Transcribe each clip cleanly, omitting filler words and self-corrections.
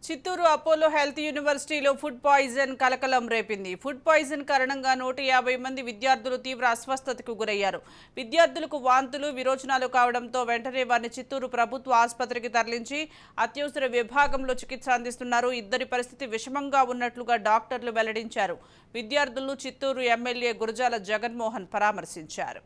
Chittoor Apollo health యూనివర్సిటీలో food poison కలకలం రేపింది. ఫుడ్ పాయిజన్ కారణంగా 150 మంది విద్యార్థులు తీవ్ర అస్వస్థతకు గురయ్యారు. విద్యార్థులకు వాంతులు, విరోచనాలు కావడంతో వెంటనే వారిని చిత్తూరు ప్రభుత్వ ఆసుపత్రికి తరలించి అత్యవసర విభాగంలో చికిత్స అందిస్తున్నారు. ఇద్దరి పరిస్థితి విషమంగా ఉన్నట్లుగా డాక్టర్లు వెల్లడించారు. విద్యార్థులను చిత్తూరు ఎమ్మెల్యే గురజాల జగన్మోహన్ పరామర్శించారు.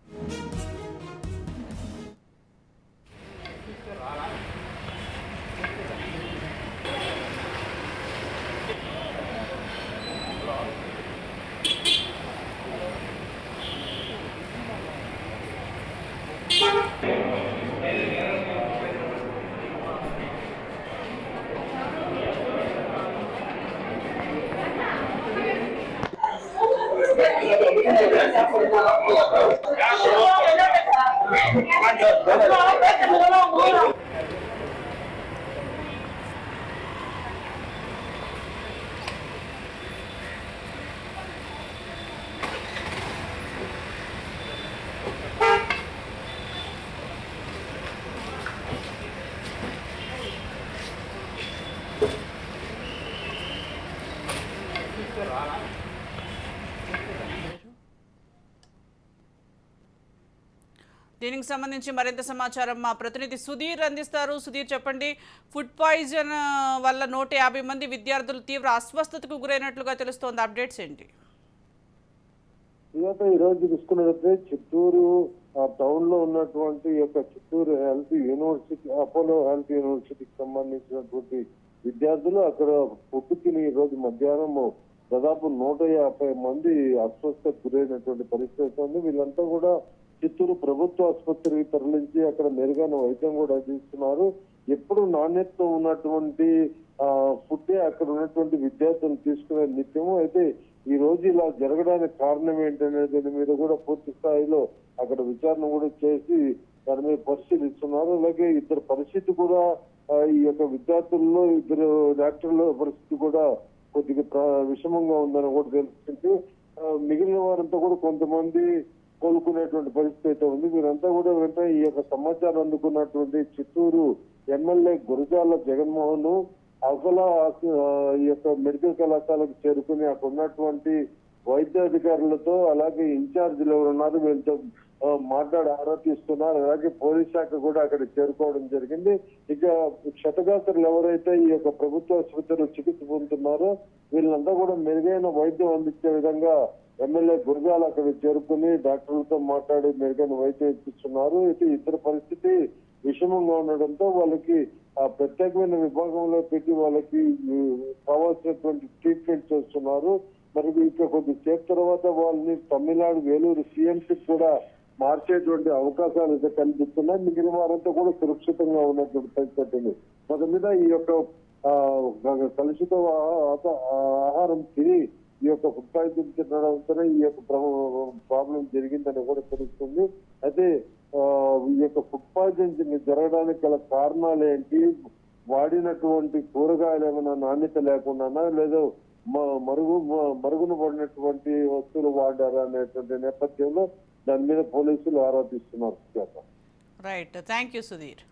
దీనికి సంబంధించి మరింత సమాచారం మా ప్రతినిధి సుధీర్ అందిస్తారు. సుధీర్, చెప్పండి. ఫుడ్ పాయిజన్ వల్ల 150 మంది విద్యార్థులు తీవ్ర అస్వస్థతకు గురైనట్లుగా తెలుస్తోంది. అప్డేట్స్ ఏంటి? ఈ రోజు చూసుకున్నట్లయితే చిత్తూరు టౌన్ లో ఉన్నటువంటి Chittoor health university, Apollo health యూనివర్సిటీకి సంబంధించినటువంటి విద్యార్థులు అక్కడ ఫుడ్ తిని ఈ రోజు మధ్యాహ్నం దాదాపు 150 మంది అస్వస్థతకు గురైనటువంటి పరిస్థితి ఉంది. వీళ్ళంతా కూడా చిత్తూరు ప్రభుత్వ ఆసుపత్రికి తరలించి అక్కడ మెరుగైన వైద్యం కూడా అందిస్తున్నారు. ఎప్పుడు నాణ్యతతో ఉన్నటువంటి ఫుడ్డే అక్కడ ఉన్నటువంటి విద్యార్థులు తీసుకునే నిత్యము. అయితే ఈ రోజు ఇలా జరగడానికి కారణం ఏంటనే దాని మీద కూడా పూర్తి స్థాయిలో అక్కడ విచారణ కూడా చేసి దాని మీద పరిశీలిస్తున్నారు. అలాగే ఇద్దరు పరిస్థితి కూడా ఈ విద్యార్థుల్లో ఇద్దరు డాక్టర్ల పరిస్థితి కూడా కొద్దిగా విషమంగా ఉందని కూడా తెలుస్తుంది. మిగిలిన వారంతా కూడా కొంతమంది కోలుకునేటువంటి పరిస్థితి అయితే ఉంది. వీరంతా కూడా వెంటనే ఈ సమాచారం అందుకున్నటువంటి చిత్తూరు ఎమ్మెల్యే గురజాల జగన్మోహన్ అసలు ఈ మెడికల్ కళాశాలకు చేరుకుని అక్కడ ఉన్నటువంటి వైద్యాధికారులతో అలాగే ఇన్ఛార్జీలు ఎవరు ఉన్నారు వీళ్ళతో మాట్లాడి ఆరా తీస్తున్నారు. అలాగే పోలీస్ శాఖ కూడా అక్కడ చేరుకోవడం జరిగింది. ఇక క్షతగాత్రులు ఎవరైతే ఈ ప్రభుత్వ ఆసుపత్రిలో చికిత్స పొందుతున్నారో వీళ్ళంతా కూడా మెరుగైన వైద్యం అందించే విధంగా ఎమ్మెల్యే గురజాల అక్కడ చేరుకుని డాక్టర్లతో మాట్లాడి మెరుగైన వైద్యం ఇప్పిస్తున్నారు. అయితే ఇతర పరిస్థితి విషమంగా ఉండడంతో వాళ్ళకి ఆ ప్రత్యేకమైన విభాగంలో పెట్టి వాళ్ళకి కావాల్సినటువంటి ట్రీట్మెంట్ చేస్తున్నారు. మరి ఇంకా కొద్దిసేపు తర్వాత వాళ్ళని తమిళనాడు వేలూరు సిఎంసి కూడా మార్చేటువంటి అవకాశాలు అయితే కనిపిస్తున్నాయి. మిగిలిన వారంతా కూడా సురక్షితంగా ఉన్నటువంటి పరిస్థితి. మొదటి మీద ఈ కలుషిత ఆహారం తిని ఈ ఫుడ్ పాయిజన్ తినడంతోనే ఈ ప్రాబ్లం జరిగిందని కూడా తెలుస్తుంది. అయితే ఈ ఫుడ్ పాయిజన్ జరగడానికి గల కారణాలు ఏంటి, వాడినటువంటి కూరగాయలు ఏమైనా నాణ్యత లేకుండా లేదా మరుగున పడినటువంటి వస్తువులు వాడారా అనేటువంటి నేపథ్యంలో దాని మీద పోలీసులు ఆరా తీస్తున్నారు. Right, thank you Sudheer.